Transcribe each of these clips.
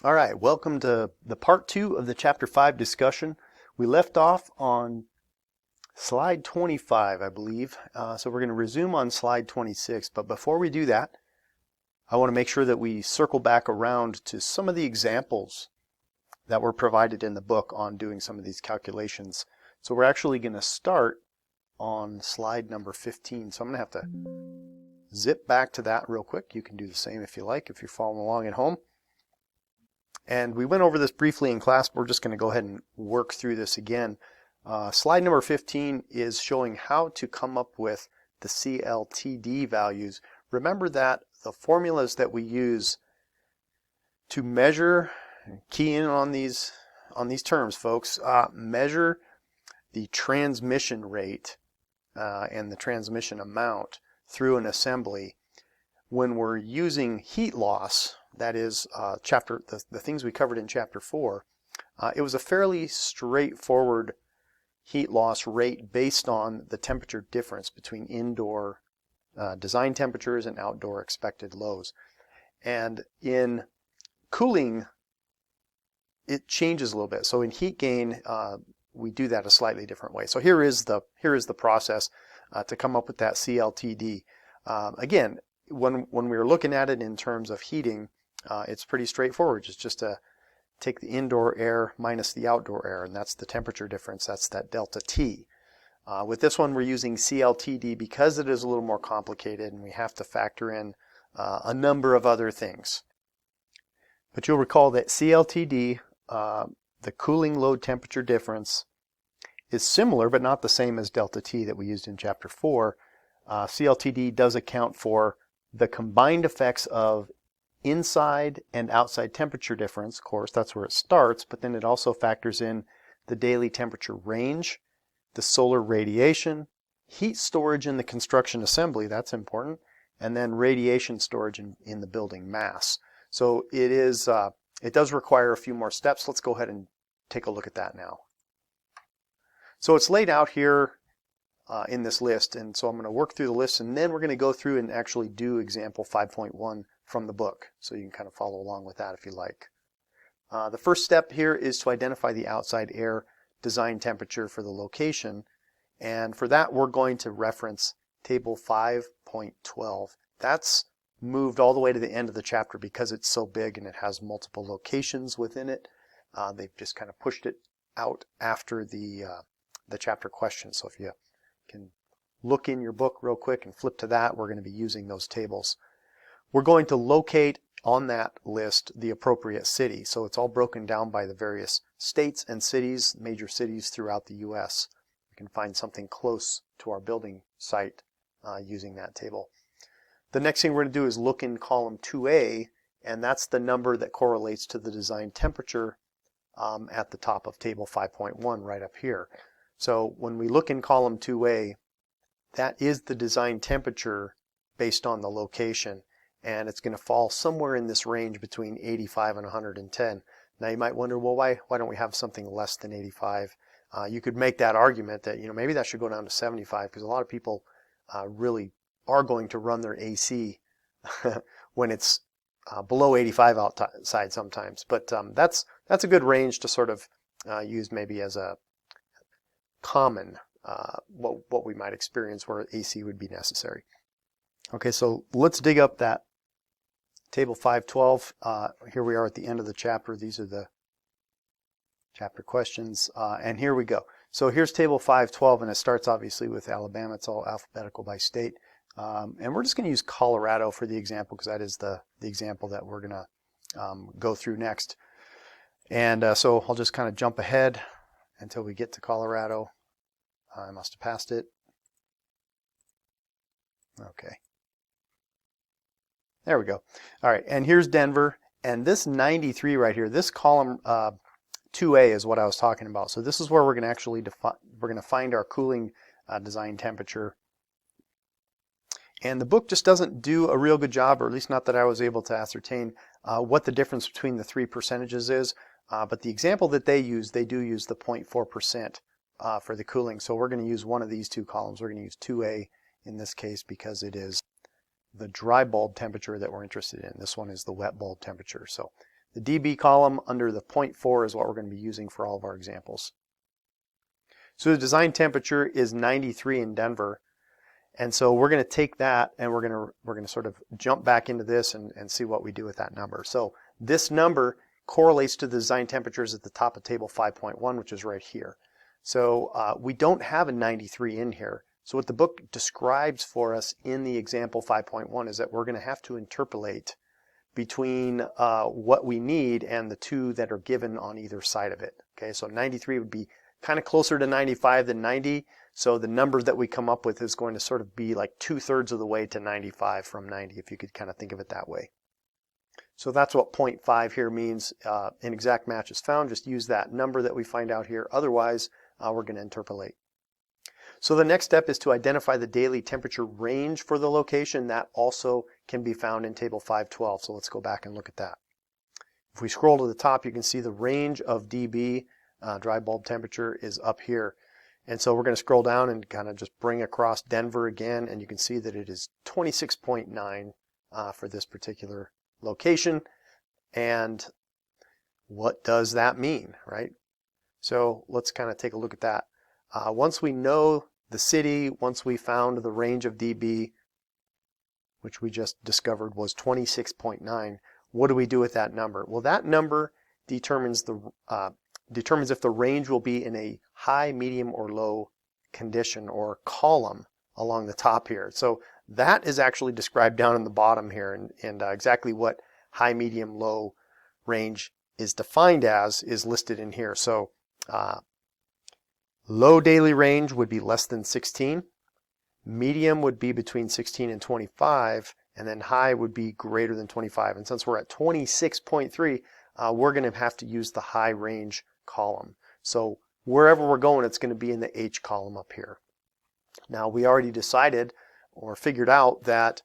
All right, welcome to the part 2 of the chapter 5 discussion. We left off on slide 25, I believe. So we're going to resume on slide 26. But before we do that, I want to make sure that we circle back around to some of the examples that were provided in the book on doing some of these calculations. So we're actually going to start on slide number 15. So I'm going to have to zip back to that real quick. You can do the same if you like, if you're following along at home. And we went over this briefly in class, but we're just going to go ahead and work through this again. Slide number 15 is showing how to come up with the CLTD values. Remember that the formulas that we use to measure, key in on these terms, folks, measure the transmission rate and the transmission amount through an assembly. When we're using heat loss, that is the things we covered in chapter 4, it was a fairly straightforward heat loss rate based on the temperature difference between indoor design temperatures and outdoor expected lows. And in cooling, it changes a little bit. So in heat gain, we do that a slightly different way. So here is the process to come up with that CLTD. Again, when we were looking at it in terms of heating, it's pretty straightforward. It's just to take the indoor air minus the outdoor air, and that's the temperature difference. That's that delta T. With this one, we're using CLTD because it is a little more complicated, and we have to factor in a number of other things. But you'll recall that CLTD, the cooling load temperature difference, is similar but not the same as delta T that we used in chapter 4. CLTD does account for the combined effects of inside and outside temperature difference. Of course, that's where it starts, but then it also factors in the daily temperature range, the solar radiation, heat storage in the construction assembly, that's important, and then radiation storage in the building mass. So it does require a few more steps. Let's go ahead and take a look at that now. So it's laid out here in this list, and so I'm going to work through the list, and then we're going to go through and actually do example 5.1 from the book, so you can kind of follow along with that if you like. The first step here is to identify the outside air design temperature for the location, and for that we're going to reference table 5.12. That's moved all the way to the end of the chapter because it's so big and it has multiple locations within it. They've just kind of pushed it out after the chapter question. So if you can look in your book real quick and flip to that, we're going to be using those tables. We're going to locate on that list the appropriate city. So it's all broken down by the various states and cities, major cities throughout the U.S. We can find something close to our building site using that table. The next thing we're going to do is look in column 2A, and that's the number that correlates to the design temperature at the top of table 5.1 right up here. So when we look in column 2A, that is the design temperature based on the location, and it's going to fall somewhere in this range between 85 and 110. Now you might wonder, well, why don't we have something less than 85? You could make that argument that maybe that should go down to 75, because a lot of people really are going to run their AC when it's below 85 outside sometimes. But that's a good range to sort of use maybe as a common what we might experience where AC would be necessary. Okay, so let's dig up that table 512. Here we are at the end of the chapter. These are the chapter questions, and here we go. So here's table 512, and it starts obviously with Alabama. It's all alphabetical by state. And we're just going to use Colorado for the example because that is the example that we're going to go through next. And so I'll just kind of jump ahead until we get to Colorado. I must have passed it. Okay. There we go. All right, and here's Denver. And this 93 right here, this column 2A is what I was talking about. So this is where we're going to actually find our cooling design temperature. And the book just doesn't do a real good job, or at least not that I was able to ascertain what the difference between the three percentages is. But the example that they do use the 0.4% for the cooling. So we're going to use one of these two columns. We're going to use 2A in this case because it is the dry bulb temperature that we're interested in. This one is the wet bulb temperature. So The dB column under the 0.4 is what we're going to be using for all of our examples. So the design temperature is 93 in Denver. And so we're going to take that and we're going to sort of jump back into this and see what we do with that number. So this number correlates to the design temperatures at the top of table 5.1, which is right here. So we don't have a 93 in here. So what the book describes for us in the example 5.1 is that we're going to have to interpolate between what we need and the two that are given on either side of it. Okay, so 93 would be kind of closer to 95 than 90. So the number that we come up with is going to sort of be like 2/3 of the way to 95 from 90, if you could kind of think of it that way. So that's what 0.5 here means. An exact match is found. Just use that number that we find out here. Otherwise, we're going to interpolate. So the next step is to identify the daily temperature range for the location. That also can be found in table 512. So let's go back and look at that. If we scroll to the top, you can see the range of dB, dry bulb temperature, is up here. And so we're going to scroll down and kind of just bring across Denver again, and you can see that it is 26.9 for this particular location. And what does that mean, right? So let's kind of take a look at that. Once we know the city, once we found the range of dB, which we just discovered was 26.9, what do we do with that number? Well, that number determines if the range will be in a high, medium, or low condition or column along the top here. So that is actually described down in the bottom here, and exactly what high, medium, low range is defined as is listed in here. So low daily range would be less than 16, medium would be between 16 and 25, and then high would be greater than 25. And since we're at 26.3, we're going to have to use the high range column. So wherever we're going, it's going to be in the H column up here. Now we already decided or figured out that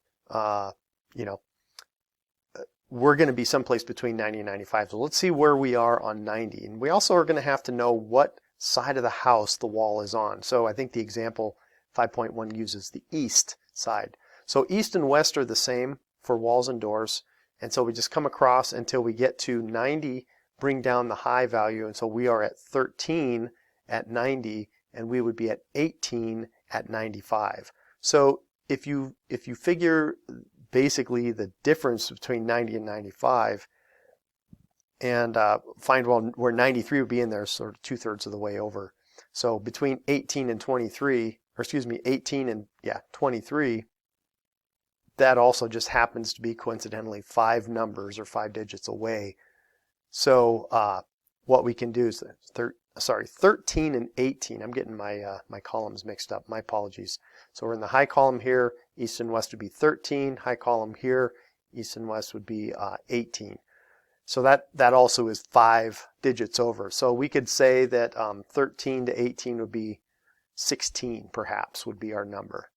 we're going to be someplace between 90 and 95. So let's see where we are on 90. And we also are going to have to know what side of the house the wall is on. So I think the example 5.1 uses the east side. So east and west are the same for walls and doors. And so we just come across until we get to 90, bring down the high value. And so we are at 13 at 90, and we would be at 18 at 95. So if you figure basically the difference between 90 and 95 and find where 93 would be in there, sort of 2/3 of the way over. So between 18 and 23, or excuse me, 18 and 23, that also just happens to be coincidentally 5 numbers or 5 digits away. So what we can do is 13 and 18. I'm getting my my columns mixed up. My apologies. So we're in the high column here. East and west would be 13. High column here. East and west would be 18. So that also is 5 digits over. So we could say that 13 to 18 would be 16, perhaps, would be our number.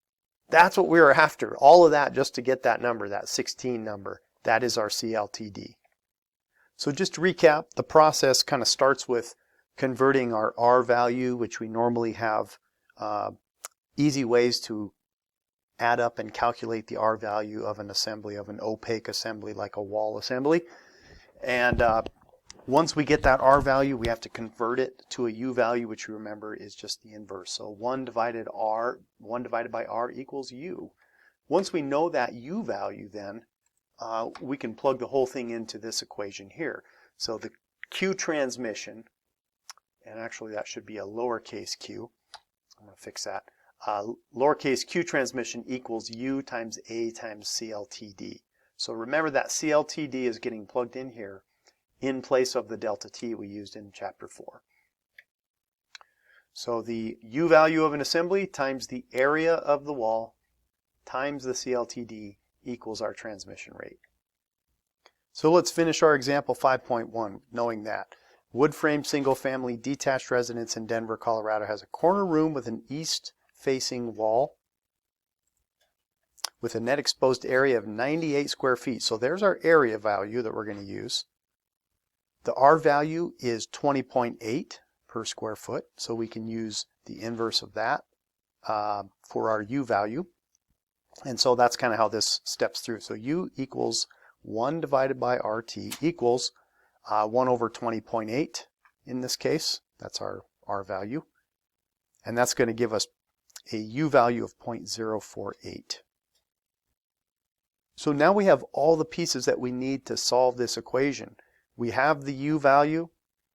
That's what we were after. All of that just to get that number, that 16 number. That is our CLTD. So just to recap, the process kind of starts with converting our R value, which we normally have easy ways to add up and calculate the R value of an assembly, of an opaque assembly like a wall assembly. And once we get that R value, we have to convert it to a U value, which you remember is just the inverse. So 1 divided by R equals U. Once we know that U value, then we can plug the whole thing into this equation here. So the Q transmission, and actually that should be a lowercase q. I'm going to fix that. Lowercase q transmission equals U times A times CLTD. So remember that CLTD is getting plugged in here in place of the delta T we used in chapter 4. So the U value of an assembly times the area of the wall times the CLTD equals our transmission rate. So let's finish our example 5.1 knowing that. Wood frame single family detached residence in Denver, Colorado has a corner room with an east facing wall with a net exposed area of 98 square feet. So there's our area value that we're going to use. The R value is 20.8 per square foot, so we can use the inverse of that for our U value. And so that's kind of how this steps through. So U equals 1 divided by RT equals 1 over 20.8 in this case. That's our R value. And that's going to give us a U value of 0.048. So now we have all the pieces that we need to solve this equation. We have the U value,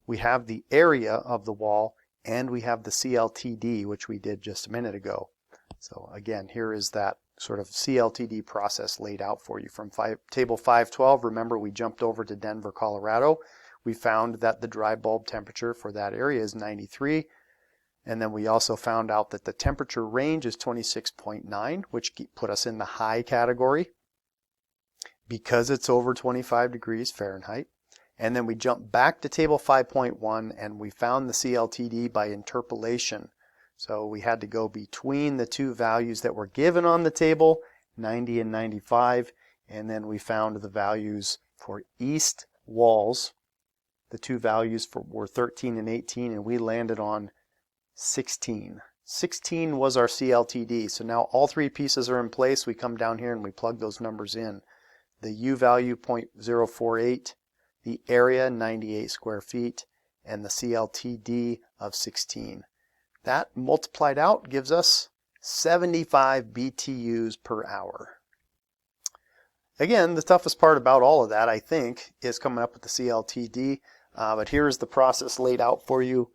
we have the area of the wall, and we have the CLTD, which we did just a minute ago. So again, here is that sort of CLTD process laid out for you from table 512. Remember, we jumped over to Denver, Colorado. We found that the dry bulb temperature for that area is 93. And then we also found out that the temperature range is 26.9, which put us in the high category because it's over 25 degrees Fahrenheit. And then we jumped back to table 5.1 and we found the CLTD by interpolation. So we had to go between the two values that were given on the table, 90 and 95, and then we found the values for east walls. The two values were 13 and 18, and we landed on 16. 16 was our CLTD. So now all three pieces are in place. We come down here and we plug those numbers in. The U value 0.048, the area 98 square feet, and the CLTD of 16. That multiplied out gives us 75 BTUs per hour. Again, the toughest part about all of that, I think, is coming up with the CLTD. But here's the process laid out for you,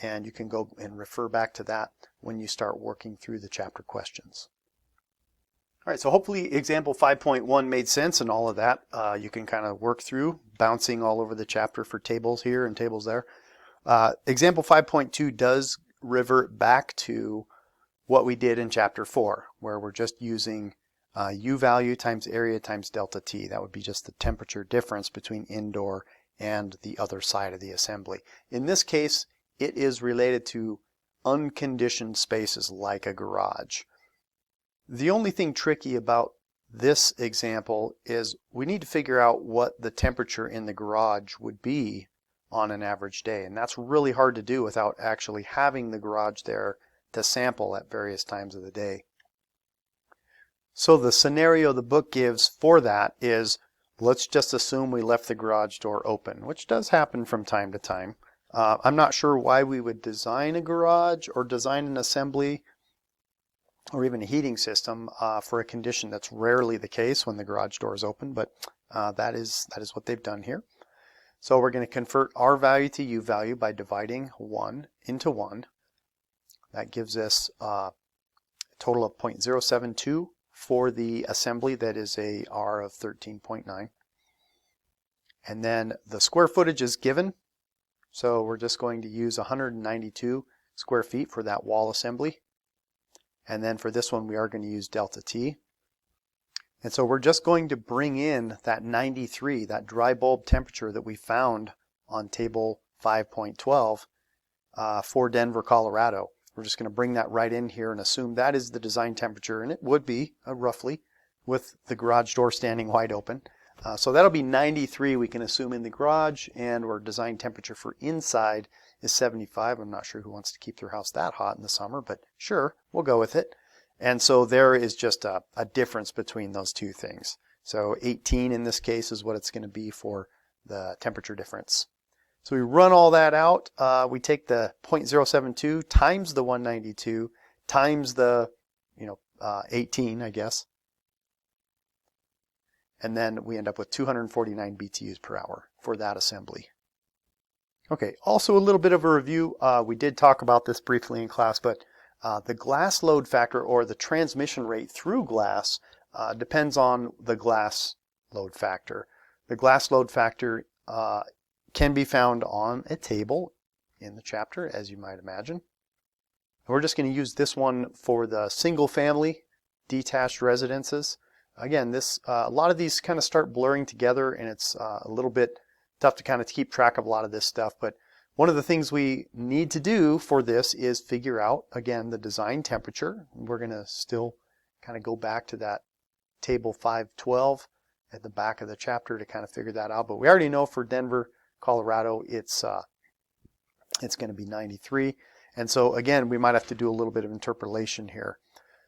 and you can go and refer back to that when you start working through the chapter questions. All right, so hopefully example 5.1 made sense and all of that. You can kind of work through, bouncing all over the chapter for tables here and tables there. Example 5.2 does revert back to what we did in chapter 4, where we're just using U value times area times delta T. That would be just the temperature difference between indoor and the other side of the assembly. In this case, it is related to unconditioned spaces like a garage. The only thing tricky about this example is we need to figure out what the temperature in the garage would be on an average day. And that's really hard to do without actually having the garage there to sample at various times of the day. So the scenario the book gives for that is, let's just assume we left the garage door open, which does happen from time to time. I'm not sure why we would design a garage or design an assembly or even a heating system for a condition that's rarely the case when the garage door is open, but that is what they've done here. So we're going to convert R value to U value by dividing 1 into 1. That gives us a total of 0.072 for the assembly that is a R of 13.9. And then the square footage is given. So we're just going to use 192 square feet for that wall assembly. And then for this one, we are going to use delta T. And so we're just going to bring in that 93, that dry bulb temperature that we found on table 5.12 for Denver, Colorado. We're just going to bring that right in here and assume that is the design temperature, and it would be roughly with the garage door standing wide open. So that'll be 93 we can assume in the garage, and our design temperature for inside is 75. I'm not sure who wants to keep their house that hot in the summer, but sure, we'll go with it. And so there is just a difference between those two things. So 18 in this case is what it's going to be for the temperature difference. So we run all that out. We take the 0.072 times the 192 times the 18, I guess. And then we end up with 249 BTUs per hour for that assembly. Okay, also a little bit of a review. We did talk about this briefly in class, but the glass load factor, or the transmission rate through glass, depends on the glass load factor. The glass load factor can be found on a table in the chapter, as you might imagine. We're just going to use this one for the single family detached residences. Again, a lot of these kind of start blurring together, and it's a little bit tough to kind of keep track of a lot of this stuff, but one of the things we need to do for this is figure out, again, the design temperature. We're going to still kind of go back to that table 512 at the back of the chapter to kind of figure that out. But we already know for Denver, Colorado, it's going to be 93. And so, again, we might have to do a little bit of interpolation here.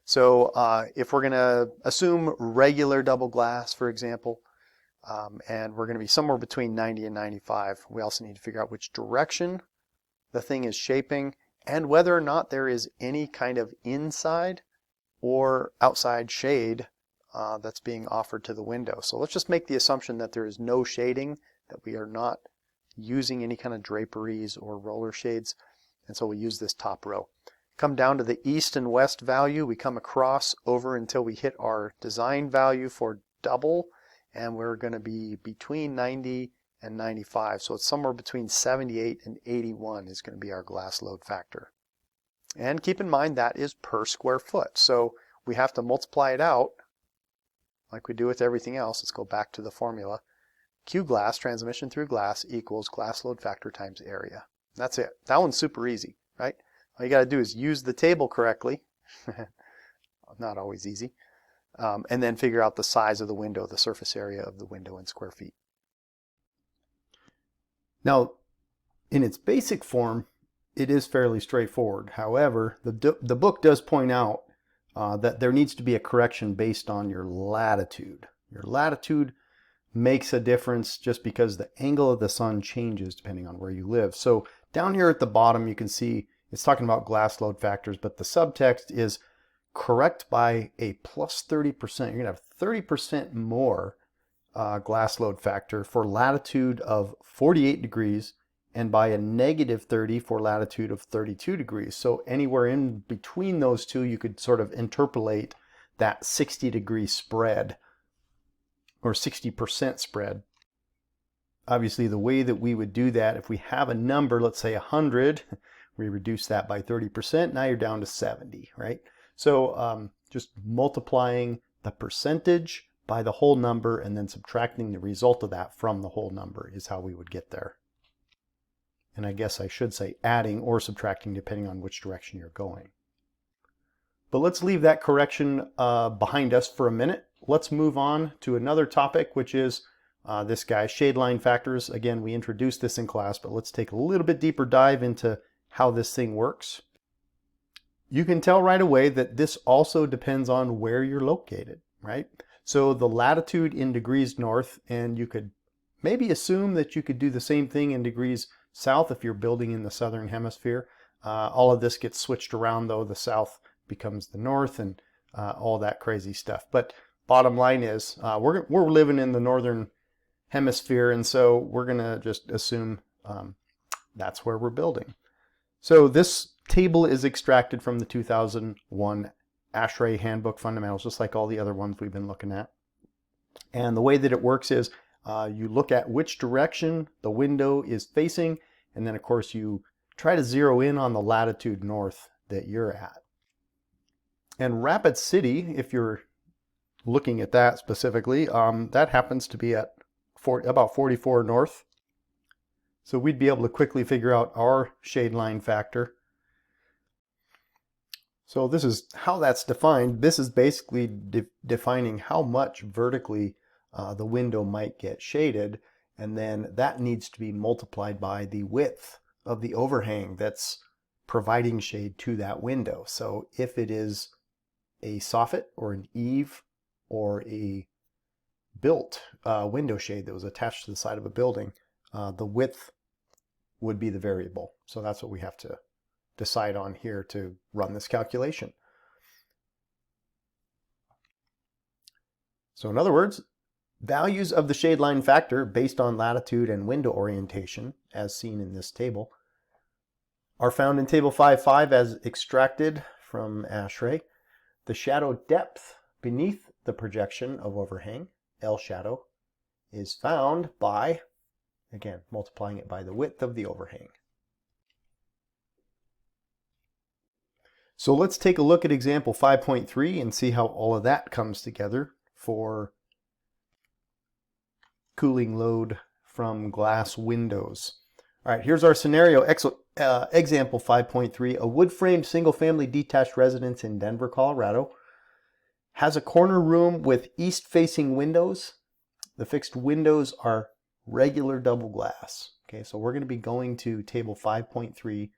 So if we're going to assume regular double glass, for example, and we're going to be somewhere between 90 and 95. We also need to figure out which direction the thing is shaping and whether or not there is any kind of inside or outside shade that's being offered to the window. So let's just make the assumption that there is no shading, that we are not using any kind of draperies or roller shades, and so we use this top row. Come down to the east and west value, we come across over until we hit our design value for double, and we're going to be between 90 and 95. So it's somewhere between 78 and 81 is going to be our glass load factor. And keep in mind that is per square foot. So we have to multiply it out like we do with everything else. Let's go back to the formula. Q glass, transmission through glass, equals glass load factor times area. That's it. That one's super easy, right? All you got to do is use the table correctly. Not always easy. And then figure out the size of the window, the surface area of the window in square feet. Now, in its basic form, it is fairly straightforward. However, the book does point out that there needs to be a correction based on your latitude. Your latitude makes a difference just because the angle of the sun changes depending on where you live. So down here at the bottom, you can see it's talking about glass load factors, but the subtext is correct by a plus 30%. You're going to have 30% more glass load factor for latitude of 48 degrees and by a negative 30 for latitude of 32 degrees. So anywhere in between those two, you could sort of interpolate that 60-degree spread or 60% spread. Obviously, the way that we would do that, if we have a number, let's say 100, we reduce that by 30%, now you're down to 70, right? So just multiplying the percentage by the whole number and then subtracting the result of that from the whole number is how we would get there. And I guess I should say adding or subtracting depending on which direction you're going. But let's leave that correction behind us for a minute. Let's move on to another topic, which is this guy, shade line factors. Again, we introduced this in class, but let's take a little bit deeper dive into how this thing works. You can tell right away that this also depends on where you're located, right? So the latitude in degrees north, and you could maybe assume that you could do the same thing in degrees south if you're building in the southern hemisphere. All of this gets switched around though. The south becomes the north and all that crazy stuff. But bottom line is we're living in the northern hemisphere, and so we're going to just assume that's where we're building. So this table is extracted from the 2001 ASHRAE Handbook Fundamentals, just like all the other ones we've been looking at. And the way that it works is you look at which direction the window is facing, and then of course you try to zero in on the latitude north that you're at. And Rapid City, if you're looking at that specifically, that happens to be at about 44 north. So we'd be able to quickly figure out our shade line factor. So this is how that's defined. This is basically defining how much vertically the window might get shaded, and then that needs to be multiplied by the width of the overhang that's providing shade to that window. So if it is a soffit or an eave or a built window shade that was attached to the side of a building, the width would be the variable. So that's what we have to decide on here to run this calculation. So in other words, values of the shade line factor based on latitude and window orientation, as seen in this table, are found in Table 5.5 as extracted from ASHRAE. The shadow depth beneath the projection of overhang, L shadow, is found by, again, multiplying it by the width of the overhang. So let's take a look at example 5.3 and see how all of that comes together for cooling load from glass windows. All right, here's our scenario. Example 5.3, a wood-framed single-family detached residence in Denver, Colorado, has a corner room with east-facing windows. The fixed windows are regular double glass. Okay, so we're going to be going to table 5.3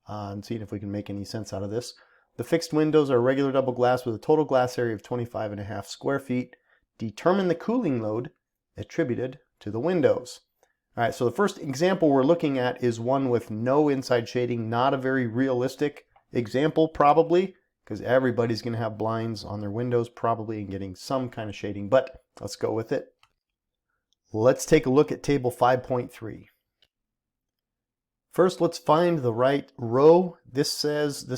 and seeing if we can make any sense out of this. The fixed windows are regular double glass with a total glass area of 25.5 square feet. Determine the cooling load attributed to the windows. All right, so the first example we're looking at is one with no inside shading, not a very realistic example probably, because everybody's going to have blinds on their windows probably and getting some kind of shading, but let's go with it. Let's take a look at table 5.3. First, let's find the right row. This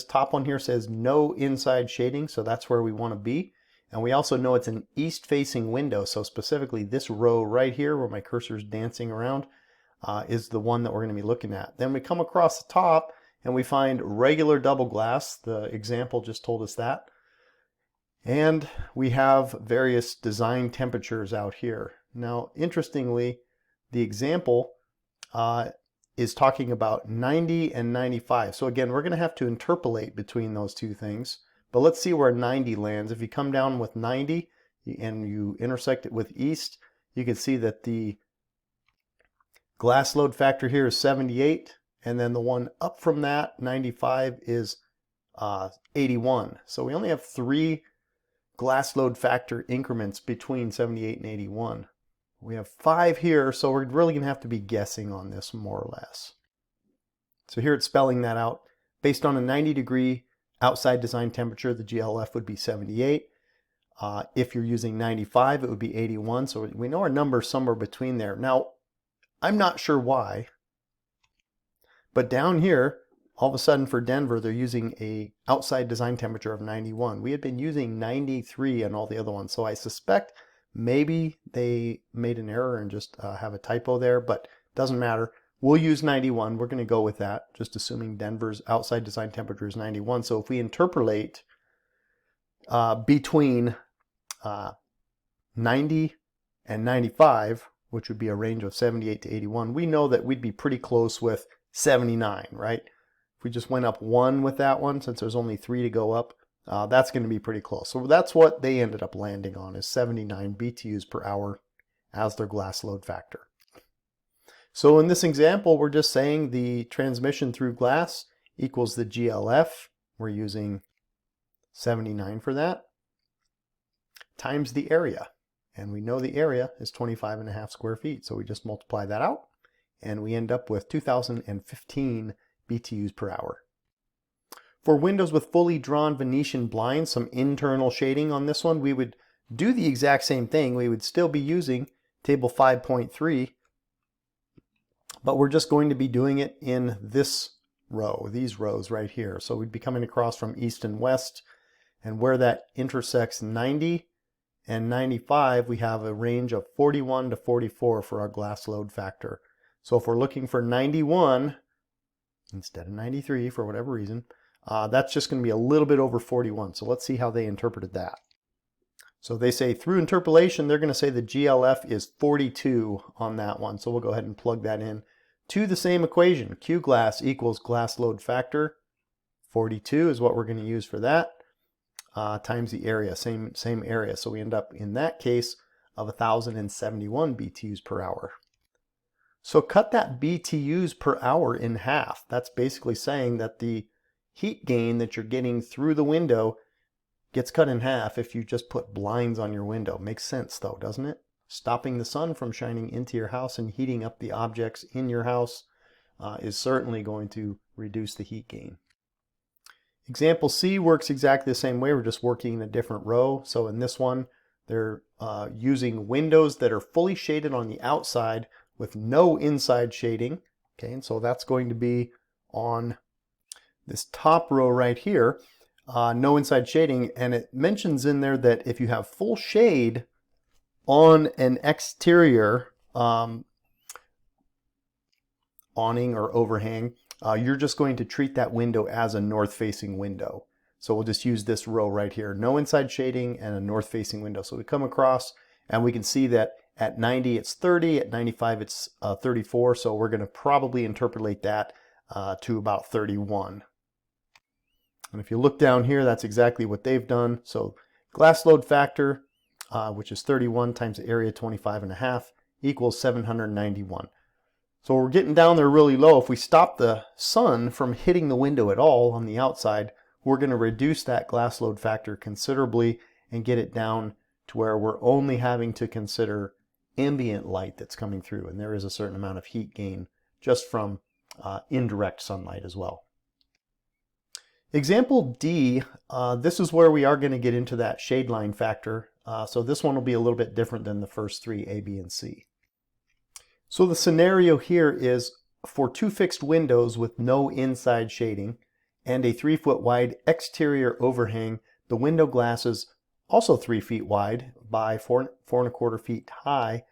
top one here says no inside shading, so that's where we want to be. And we also know it's an east-facing window, so specifically this row right here where my cursor is dancing around is the one that we're going to be looking at. Then we come across the top and we find regular double glass. The example just told us that. And we have various design temperatures out here. Now, interestingly, the example is talking about 90 and 95. So again, we're going to have to interpolate between those two things. But let's see where 90 lands. If you come down with 90 and you intersect it with east, you can see that the glass load factor here is 78. And then the one up from that, 95, is 81. So we only have 3 glass load factor increments between 78 and 81. We have 5 here, so we're really going to have to be guessing on this more or less. So here it's spelling that out. Based on a 90-degree outside design temperature, the GLF would be 78. If you're using 95, it would be 81. So we know our number is somewhere between there. Now, I'm not sure why, but down here, all of a sudden for Denver, they're using a outside design temperature of 91. We had been using 93 on all the other ones, so I suspect maybe they made an error and just have a typo there, but doesn't matter. We'll use 91. We're going to go with that, just assuming Denver's outside design temperature is 91. So if we interpolate between 90 and 95, which would be a range of 78 to 81, we know that we'd be pretty close with 79, right? If we just went up 1 with that one, since there's only 3 to go up, that's going to be pretty close. So that's what they ended up landing on, is 79 BTUs per hour as their glass load factor. So in this example, we're just saying the transmission through glass equals the GLF. We're using 79 for that, times the area. And we know the area is 25.5 square feet. So we just multiply that out, and we end up with 2,015 BTUs per hour. For windows with fully drawn Venetian blinds, some internal shading on this one, we would do the exact same thing. We would still be using table 5.3, but we're just going to be doing it in this row, these rows right here. So we'd be coming across from east and west, and where that intersects 90 and 95, we have a range of 41 to 44 for our glass load factor. So if we're looking for 91 instead of 93 for whatever reason, that's just going to be a little bit over 41. So let's see how they interpreted that. So they say through interpolation, they're going to say the GLF is 42 on that one. So we'll go ahead and plug that in to the same equation. Q glass equals glass load factor. 42 is what we're going to use for that, times the area, same area. So we end up in that case of 1,071 BTUs per hour. So cut that BTUs per hour in half. That's basically saying that the heat gain that you're getting through the window gets cut in half if you just put blinds on your window. Makes sense though, doesn't it? Stopping the sun from shining into your house and heating up the objects in your house is certainly going to reduce the heat gain. Example C works exactly the same way. We're just working in a different row. So in this one, they're using windows that are fully shaded on the outside with no inside shading. Okay, and so that's going to be on this top row right here, no inside shading. And it mentions in there that if you have full shade on an exterior awning or overhang, you're just going to treat that window as a north-facing window. So we'll just use this row right here, no inside shading and a north-facing window. So we come across and we can see that at 90 it's 30, at 95 it's 34. So we're going to probably interpolate that to about 31. And if you look down here, that's exactly what they've done. So glass load factor, which is 31 times the area 25.5, equals 791. So we're getting down there really low. If we stop the sun from hitting the window at all on the outside, we're going to reduce that glass load factor considerably and get it down to where we're only having to consider ambient light that's coming through, and there is a certain amount of heat gain just from indirect sunlight as well. Example D, this is where we are going to get into that shade line factor. So this one will be a little bit different than the first three, A, B, and C. So the scenario here is for two fixed windows with no inside shading and a 3-foot wide exterior overhang. The window glass is also 3 feet wide by 4.25 feet high.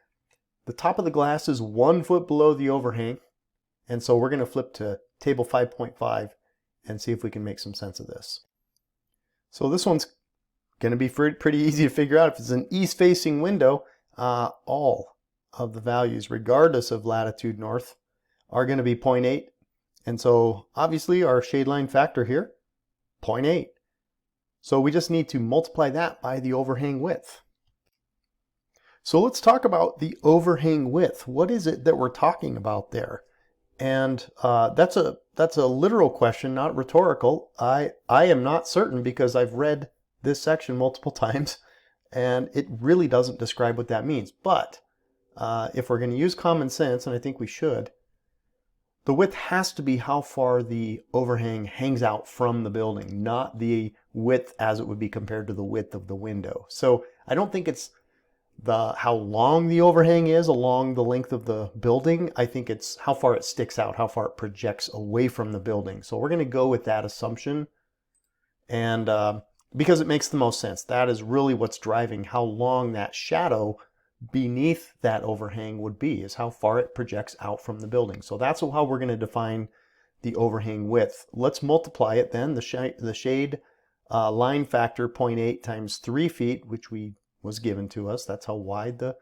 The top of the glass is 1 foot below the overhang. And so we're going to flip to table 5.5 and see if we can make some sense of this. So this one's going to be pretty easy to figure out. If it's an east-facing window, all of the values, regardless of latitude north, are going to be 0.8. And so obviously our shade line factor here, 0.8. So we just need to multiply that by the overhang width. So let's talk about the overhang width. What is it that we're talking about there? And that's a literal question, not rhetorical. I am not certain because I've read this section multiple times and it really doesn't describe what that means. But if we're going to use common sense, and I think we should, the width has to be how far the overhang hangs out from the building, not the width as it would be compared to the width of the window. So I don't think it's how long the overhang is along the length of the building. I think it's how far it sticks out, how far it projects away from the building. So we're going to go with that assumption, and because it makes the most sense. That is really what's driving how long that shadow beneath that overhang would be, is how far it projects out from the building. So that's how we're going to define the overhang width. Let's multiply it then. The shade line factor, 0.8 times 3 feet, which was given to us. That's how wide the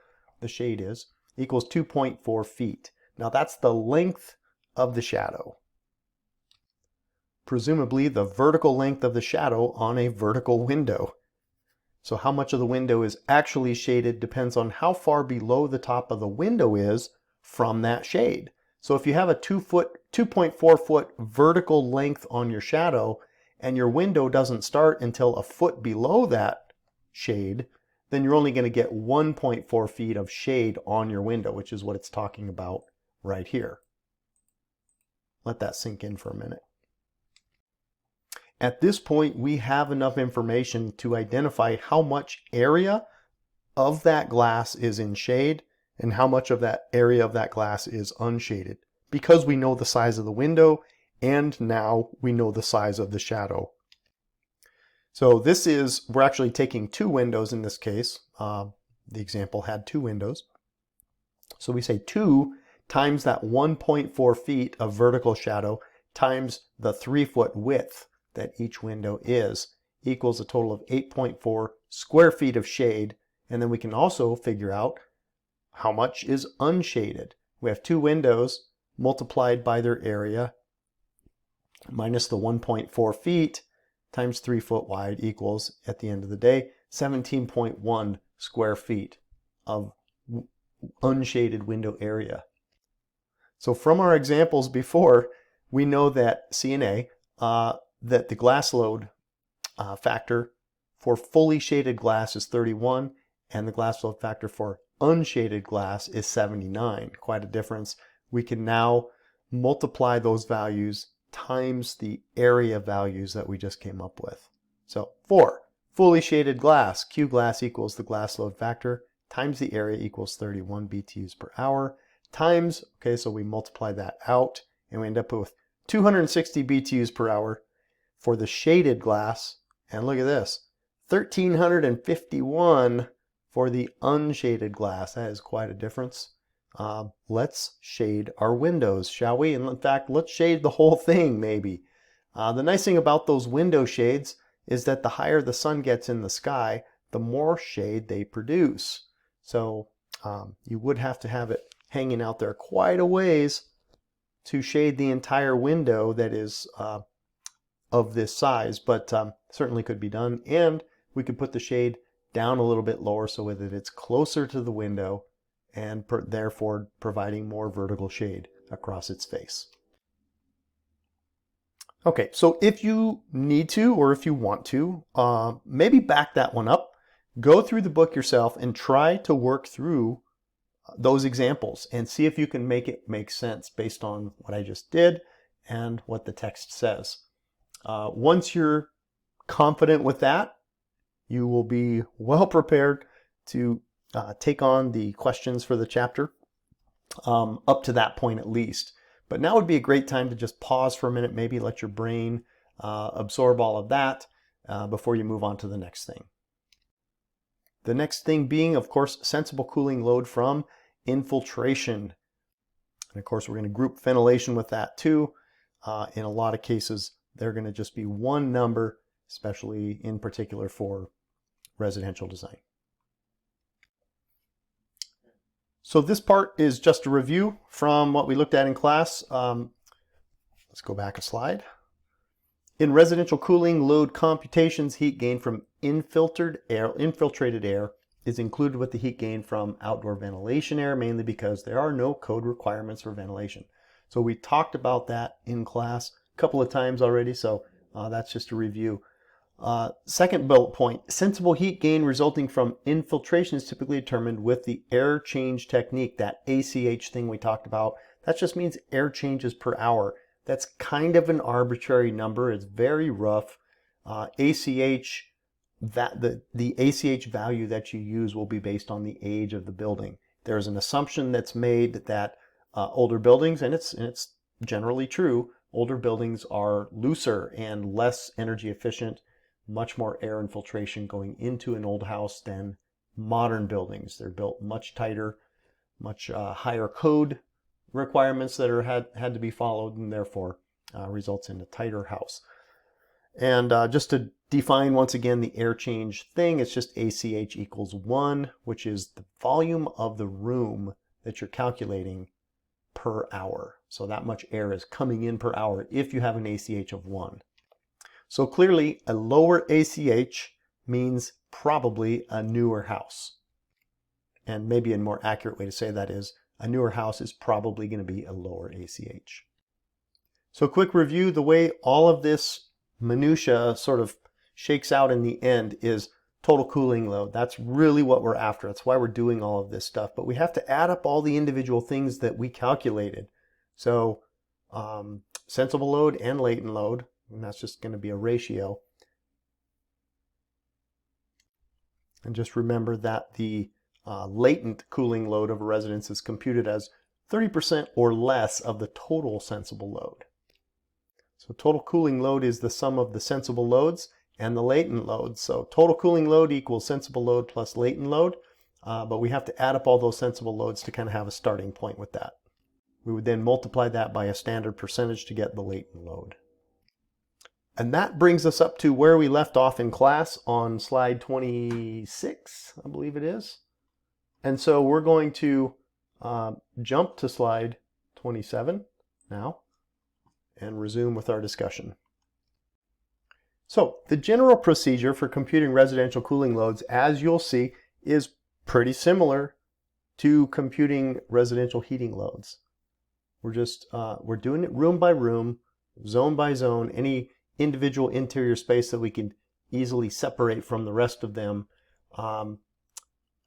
shade is, equals 2.4 feet. Now that's the length of the shadow. Presumably the vertical length of the shadow on a vertical window. So how much of the window is actually shaded depends on how far below the top of the window is from that shade. So if you have a 2.4 foot vertical length on your shadow and your window doesn't start until a foot below that shade, then you're only going to get 1.4 feet of shade on your window, which is what it's talking about right here. Let that sink in for a minute. At this point, we have enough information to identify how much area of that glass is in shade and how much of that area of that glass is unshaded, because we know the size of the window and now we know the size of the shadow. So we're actually taking two windows in this case. The example had two windows. So we say 2 times that 1.4 feet of vertical shadow times the 3 foot width that each window is, equals a total of 8.4 square feet of shade. And then we can also figure out how much is unshaded. We have two windows multiplied by their area minus the 1.4 feet times 3 foot wide equals, at the end of the day, 17.1 square feet of unshaded window area. So from our examples before, we know that C and A, that the glass load factor for fully shaded glass is 31 and the glass load factor for unshaded glass is 79. Quite a difference. We can now multiply those values times the area values that we just came up with. So for fully shaded glass, Q glass equals the glass load factor times the area equals 31 BTUs per hour times, okay, so we multiply that out and we end up with 260 BTUs per hour for the shaded glass, and look at this, 1,351 for the unshaded glass. That is quite a difference. Let's shade our windows, shall we? And in fact, let's shade the whole thing maybe. The nice thing about those window shades is that the higher the sun gets in the sky, the more shade they produce. So you would have to have it hanging out there quite a ways to shade the entire window that is of this size, but certainly could be done. And we could put the shade down a little bit lower so that it's closer to the window and therefore providing more vertical shade across its face. Okay, so if you need to, or if you want to, maybe back that one up, go through the book yourself and try to work through those examples and see if you can make it make sense based on what I just did and what the text says. Once you're confident with that, you will be well prepared to take on the questions for the chapter, up to that point at least. But now would be a great time to just pause for a minute, maybe let your brain absorb all of that before you move on to the next thing. The next thing being, of course, sensible cooling load from infiltration. And of course, we're going to group ventilation with that too. In a lot of cases, they're going to just be one number, especially in particular for residential design. So this part is just a review from what we looked at in class. Let's go back a slide. In residential cooling load computations, heat gain from infiltrated air is included with the heat gain from outdoor ventilation air, mainly because there are no code requirements for ventilation. So we talked about that in class a couple of times already, so that's just a review. Second bullet point, sensible heat gain resulting from infiltration is typically determined with the air change technique, that ACH thing we talked about. That just means air changes per hour. That's kind of an arbitrary number. It's very rough. ACH, the ACH value that you use will be based on the age of the building. There's an assumption that's made that older buildings, and it's generally true, older buildings are looser and less energy efficient, much more air infiltration going into an old house than modern buildings. They're built much tighter, much higher code requirements that are had to be followed, and therefore results in a tighter house. And just to define once again the air change thing, it's just ACH equals 1, which is the volume of the room that you're calculating per hour. So that much air is coming in per hour if you have an ACH of 1. So clearly a lower ACH means probably a newer house. And maybe a more accurate way to say that is a newer house is probably going to be a lower ACH. So quick review, the way all of this minutia sort of shakes out in the end is total cooling load. That's really what we're after. That's why we're doing all of this stuff. But we have to add up all the individual things that we calculated. So sensible load and latent load, and that's just going to be a ratio. And just remember that the latent cooling load of a residence is computed as 30% or less of the total sensible load. So total cooling load is the sum of the sensible loads and the latent loads. So total cooling load equals sensible load plus latent load, but we have to add up all those sensible loads to kind of have a starting point with that. We would then multiply that by a standard percentage to get the latent load. And that brings us up to where we left off in class on slide 26, I believe it is. And so we're going to jump to slide 27 now and resume with our discussion. So the general procedure for computing residential cooling loads, as you'll see, is pretty similar to computing residential heating loads. We're doing it room by room, zone by zone, any individual interior space that we can easily separate from the rest of them.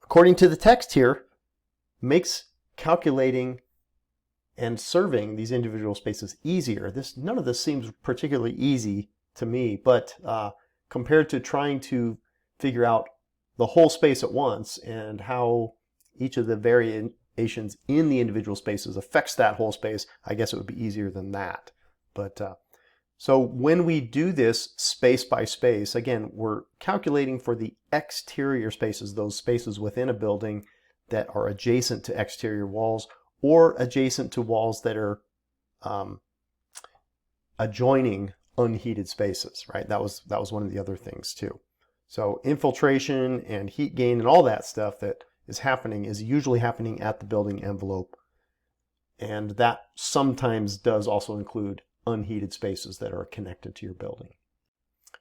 According to the text here, makes calculating and serving these individual spaces easier. None of this seems particularly easy to me, but compared to trying to figure out the whole space at once and how each of the variations in the individual spaces affects that whole space, I guess it would be easier than that. But so when we do this space by space, again, we're calculating for the exterior spaces, those spaces within a building that are adjacent to exterior walls or adjacent to walls that are adjoining unheated spaces, right? That was one of the other things too. So infiltration and heat gain and all that stuff that is happening is usually happening at the building envelope. And that sometimes does also include unheated spaces that are connected to your building.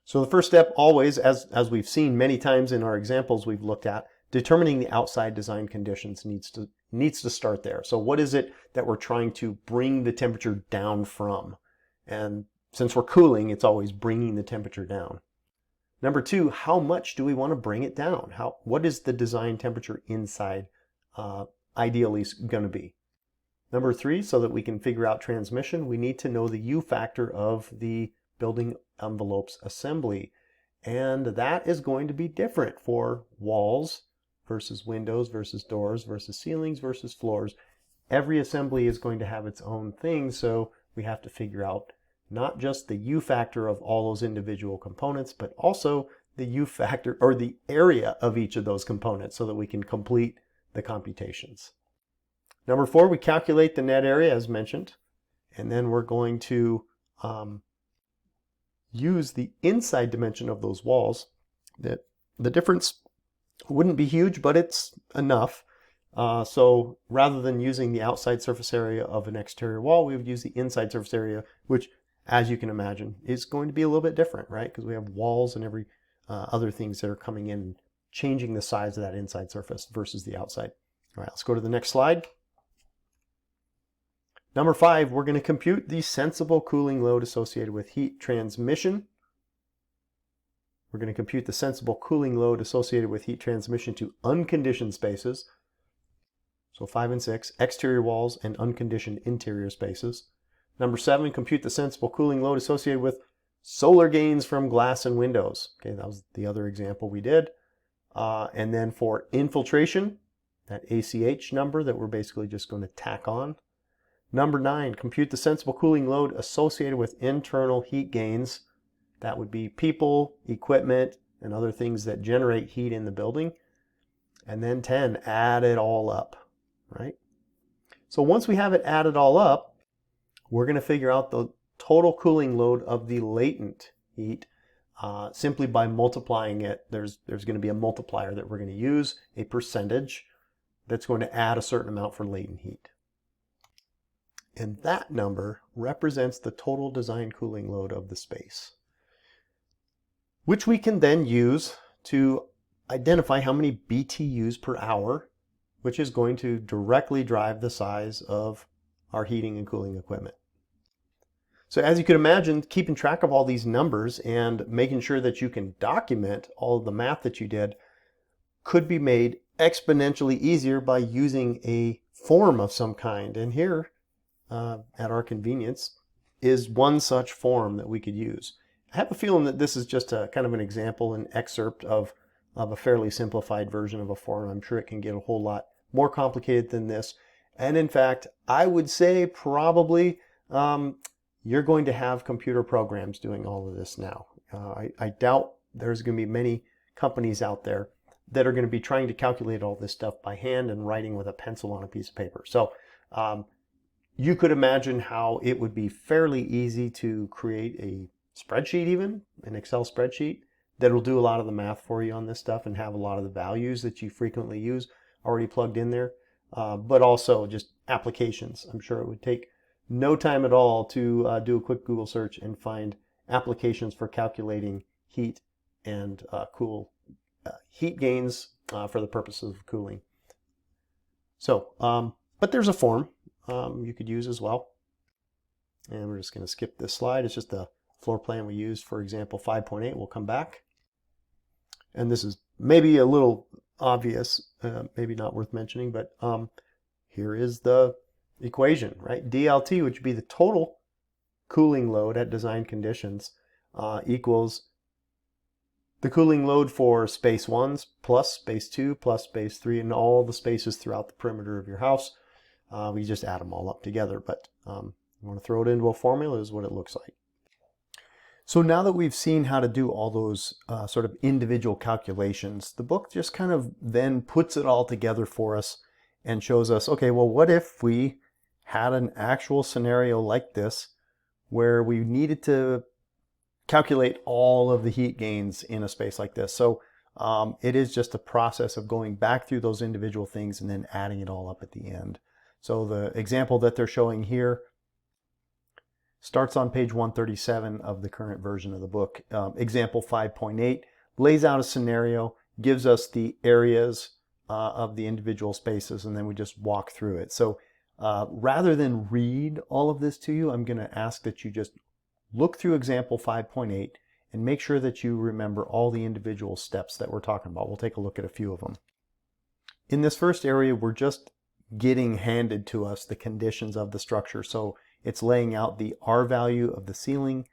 So the first step always, as we've seen many times in our examples we've looked at, determining the outside design conditions needs to start there. So what is it that we're trying to bring the temperature down from? And since we're cooling, it's always bringing the temperature down. Number two, how much do we want to bring it down? What is the design temperature inside ideally going to be. Number 3, so that we can figure out transmission, we need to know the U factor of the building envelope's assembly. And that is going to be different for walls versus windows versus doors versus ceilings versus floors. Every assembly is going to have its own thing, so we have to figure out not just the U factor of all those individual components, but also the U factor or the area of each of those components so that we can complete the computations. Number 4, we calculate the net area as mentioned, and then we're going to use the inside dimension of those walls. The difference wouldn't be huge, but it's enough. So rather than using the outside surface area of an exterior wall, we would use the inside surface area, which, as you can imagine, is going to be a little bit different, right? Because we have walls and every other things that are coming in and changing the size of that inside surface versus the outside. All right, let's go to the next slide. Number 5, we're going to compute the sensible cooling load associated with heat transmission. We're going to compute the sensible cooling load associated with heat transmission to unconditioned spaces. So 5 and 6, exterior walls and unconditioned interior spaces. Number 7, compute the sensible cooling load associated with solar gains from glass and windows. Okay, that was the other example we did. And then for infiltration, that ACH number that we're basically just going to tack on. Number 9, compute the sensible cooling load associated with internal heat gains. That would be people, equipment, and other things that generate heat in the building. And then 10, add it all up, right? So once we have it added all up, we're going to figure out the total cooling load of the latent heat simply by multiplying it. There's going to be a multiplier that we're going to use, a percentage that's going to add a certain amount for latent heat. And that number represents the total design cooling load of the space, which we can then use to identify how many BTUs per hour, which is going to directly drive the size of our heating and cooling equipment. So as you can imagine, keeping track of all these numbers and making sure that you can document all of the math that you did could be made exponentially easier by using a form of some kind. And here, at our convenience, is one such form that we could use. I have a feeling that this is just a kind of an example, an excerpt of a fairly simplified version of a form. I'm sure it can get a whole lot more complicated than this. And in fact, I would say probably you're going to have computer programs doing all of this now. I doubt there's going to be many companies out there that are going to be trying to calculate all this stuff by hand and writing with a pencil on a piece of paper. So you could imagine how it would be fairly easy to create a spreadsheet, even an Excel spreadsheet, that will do a lot of the math for you on this stuff and have a lot of the values that you frequently use already plugged in there, but also just applications. I'm sure it would take no time at all to do a quick Google search and find applications for calculating heat and heat gains for the purposes of cooling. So, but there's a form you could use as well. And we're just going to skip this slide. It's just the floor plan we used for example 5.8. We'll come back. And this is maybe a little obvious, maybe not worth mentioning, but here is the equation, right? DLT, which would be the total cooling load at design conditions, equals the cooling load for space 1 plus space 2 plus space 3 and all the spaces throughout the perimeter of your house. We just add them all up together, but you want to throw it into a formula is what it looks like. So now that we've seen how to do all those sort of individual calculations, the book just kind of then puts it all together for us and shows us, okay, well, what if we had an actual scenario like this where we needed to calculate all of the heat gains in a space like this. So it is just a process of going back through those individual things and then adding it all up at the end. So the example that they're showing here starts on page 137 of the current version of the book. Example 5.8 lays out a scenario, gives us the areas of the individual spaces, and then we just walk through it. So rather than read all of this to you, I'm going to ask that you just look through example 5.8 and make sure that you remember all the individual steps that we're talking about. We'll take a look at a few of them. In this first area, we're just getting handed to us the conditions of the structure. So it's laying out the R value of the ceiling,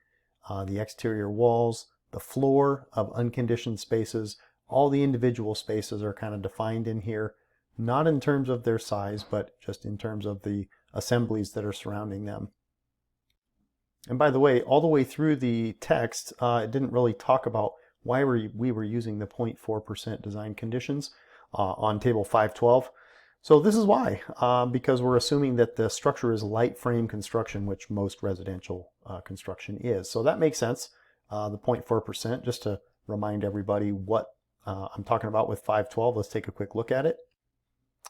the exterior walls, the floor of unconditioned spaces. All the individual spaces are kind of defined in here, not in terms of their size, but just in terms of the assemblies that are surrounding them. And by the way, all the way through the text, it didn't really talk about why we were using the 0.4% design conditions on table 512. So this is why, because we're assuming that the structure is light frame construction, which most residential construction is. So that makes sense, the 0.4%, just to remind everybody what I'm talking about with 512. Let's take a quick look at it.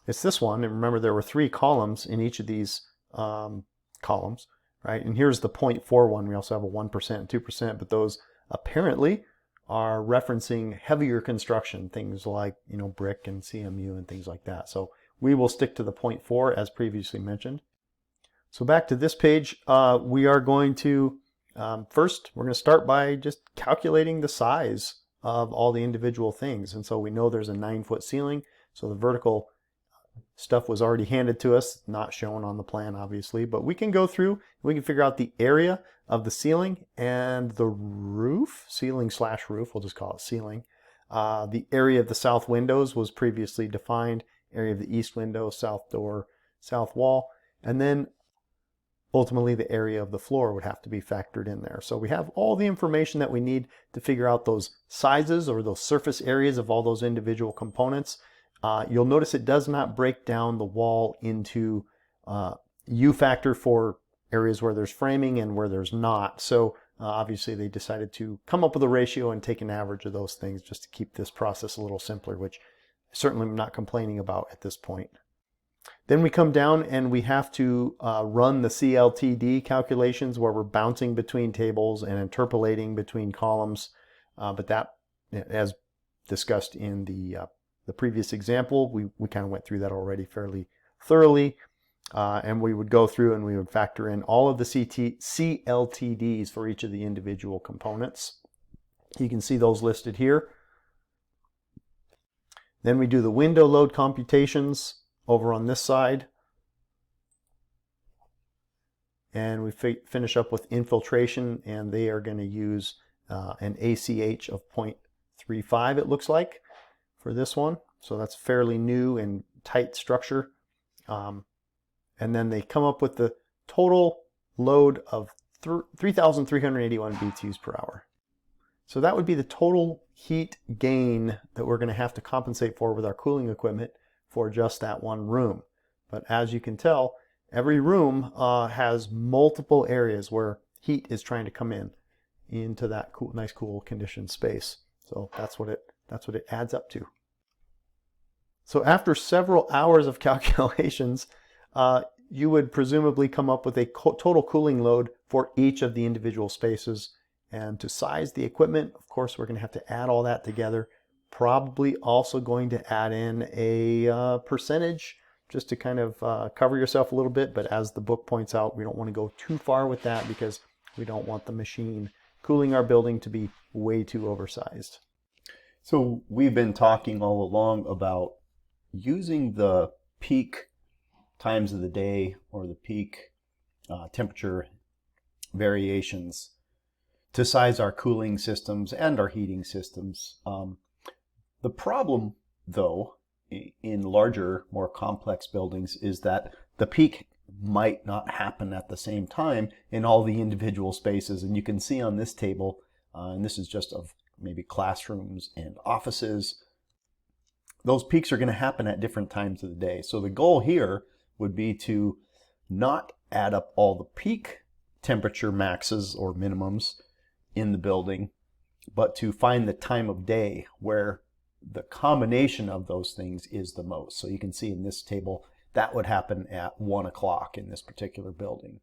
It's this one, and remember there were 3 columns in each of these columns, right? And here's the 0.4 one. We also have a 1% and 2%, but those apparently are referencing heavier construction, things like, you know, brick and CMU and things like that. So we will stick to the 0.4 as previously mentioned. So back to this page, we are going to, first, we're going to start by just calculating the size of all the individual things. And so we know there's a 9-foot ceiling. So the vertical stuff was already handed to us, not shown on the plan, obviously, but we can go through, we can figure out the area of the ceiling and the roof, ceiling/roof, we'll just call it ceiling. The area of the south windows was previously defined, area of the east window, south door, south wall, and then ultimately the area of the floor would have to be factored in there. So we have all the information that we need to figure out those sizes or those surface areas of all those individual components. You'll notice it does not break down the wall into U factor for areas where there's framing and where there's not. So obviously they decided to come up with a ratio and take an average of those things just to keep this process a little simpler, which certainly I'm not complaining about at this point. Then we come down and we have to run the CLTD calculations where we're bouncing between tables and interpolating between columns. But that, as discussed in the previous example, we kind of went through that already fairly thoroughly. And we would go through and we would factor in all of the CLTDs for each of the individual components. You can see those listed here. Then we do the window load computations over on this side. And we finish up with infiltration, and they are going to use an ACH of 0.35, it looks like, for this one. So that's fairly new and tight structure. And then they come up with the total load of 3,381 BTUs per hour. So that would be the total heat gain that we're going to have to compensate for with our cooling equipment for just that one room. But as you can tell, every room has multiple areas where heat is trying to come into that cool, nice, cool conditioned space. So that's what it adds up to. So after several hours of calculations, you would presumably come up with a total cooling load for each of the individual spaces. And to size the equipment, of course, we're going to have to add all that together. Probably also going to add in a percentage just to kind of cover yourself a little bit. But as the book points out, we don't want to go too far with that because we don't want the machine cooling our building to be way too oversized. So we've been talking all along about using the peak times of the day or the peak temperature variations to size our cooling systems and our heating systems. The problem, though, in larger, more complex buildings is that the peak might not happen at the same time in all the individual spaces. And you can see on this table, and this is just of maybe classrooms and offices, those peaks are going to happen at different times of the day. So the goal here would be to not add up all the peak temperature maxes or minimums in the building, but to find the time of day where the combination of those things is the most. So you can see in this table that would happen at 1 o'clock in this particular building.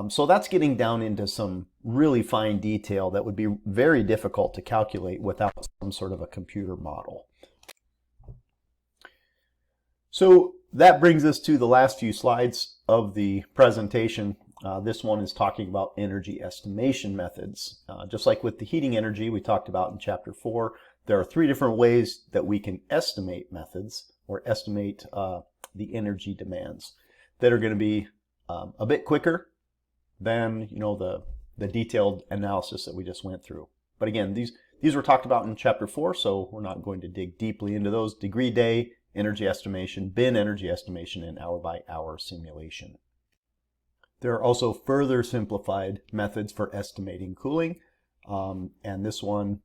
So that's getting down into some really fine detail that would be very difficult to calculate without some sort of a computer model. So that brings us to the last few slides of the presentation. This one is talking about energy estimation methods. Just like with the heating energy we talked about in chapter 4, there are 3 different ways that we can estimate methods or estimate the energy demands that are going to be a bit quicker than the detailed analysis that we just went through. But again, these were talked about in chapter 4, so we're not going to dig deeply into those. Degree day, energy estimation, bin energy estimation, and hour-by-hour simulation. There are also further simplified methods for estimating cooling, and this one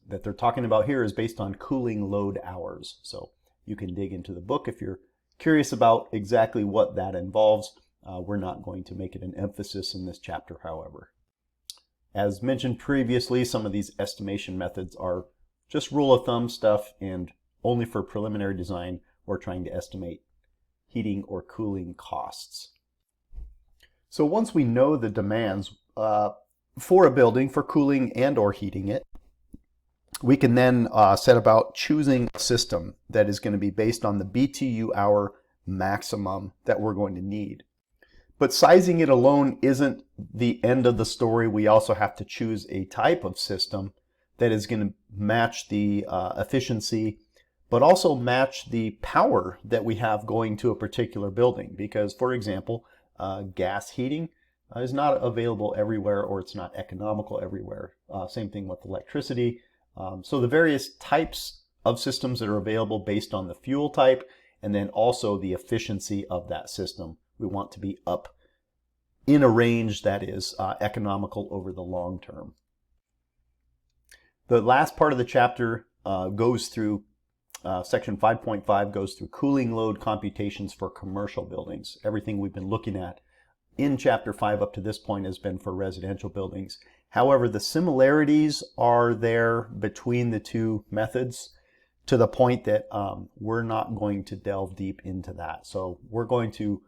that they're talking about here is based on cooling load hours. So you can dig into the book if you're curious about exactly what that involves. We're not going to make it an emphasis in this chapter, however. As mentioned previously, some of these estimation methods are just rule of thumb stuff and only for preliminary design or trying to estimate heating or cooling costs. So once we know the demands for a building for cooling and or heating it, we can then set about choosing a system that is going to be based on the BTU hour maximum that we're going to need. But sizing it alone isn't the end of the story. We also have to choose a type of system that is going to match the efficiency, but also match the power that we have going to a particular building. Because, for example, gas heating is not available everywhere, or it's not economical everywhere. Same thing with electricity. So the various types of systems that are available based on the fuel type, and then also the efficiency of that system. We want to be up in a range that is economical over the long term. The last part of the chapter goes through, section 5.5 goes through cooling load computations for commercial buildings. Everything we've been looking at in chapter 5 up to this point has been for residential buildings. However, the similarities are there between the two methods to the point that we're not going to delve deep into that. So we're going to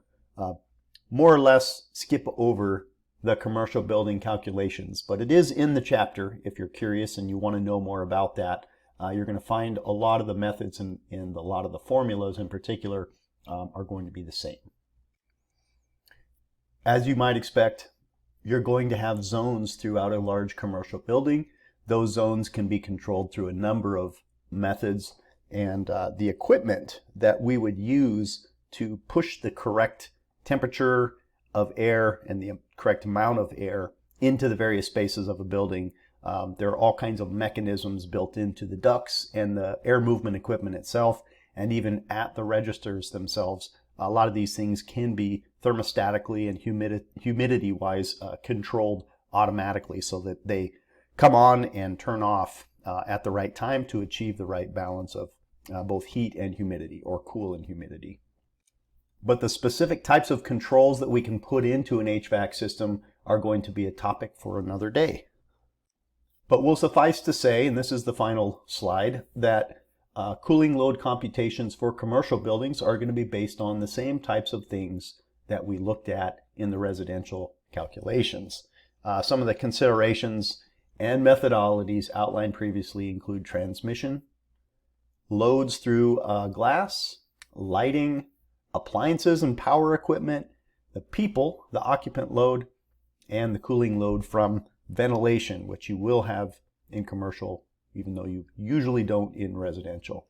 more or less skip over the commercial building calculations, but it is in the chapter. If you're curious and you want to know more about that, you're going to find a lot of the methods and a lot of the formulas in particular are going to be the same. As you might expect, you're going to have zones throughout a large commercial building. Those zones can be controlled through a number of methods, and the equipment that we would use to push the correct temperature of air and the correct amount of air into the various spaces of a building. There are all kinds of mechanisms built into the ducts and the air movement equipment itself, and even at the registers themselves. A lot of these things can be thermostatically and humidity-wise controlled automatically so that they come on and turn off at the right time to achieve the right balance of both heat and humidity, or cool and humidity. But the specific types of controls that we can put into an HVAC system are going to be a topic for another day. But we'll suffice to say, and this is the final slide, that cooling load computations for commercial buildings are going to be based on the same types of things that we looked at in the residential calculations. Some of the considerations and methodologies outlined previously include transmission, loads through glass, lighting, appliances and power equipment, the people, the occupant load, and the cooling load from ventilation, which you will have in commercial, even though you usually don't in residential.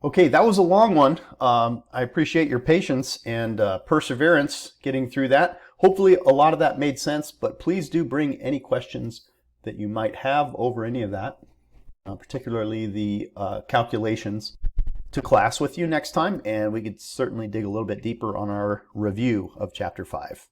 Okay, that was a long one. I appreciate your patience and perseverance getting through that. Hopefully a lot of that made sense, but please do bring any questions that you might have over any of that, particularly the calculations, to class with you next time, and we could certainly dig a little bit deeper on our review of Chapter 5.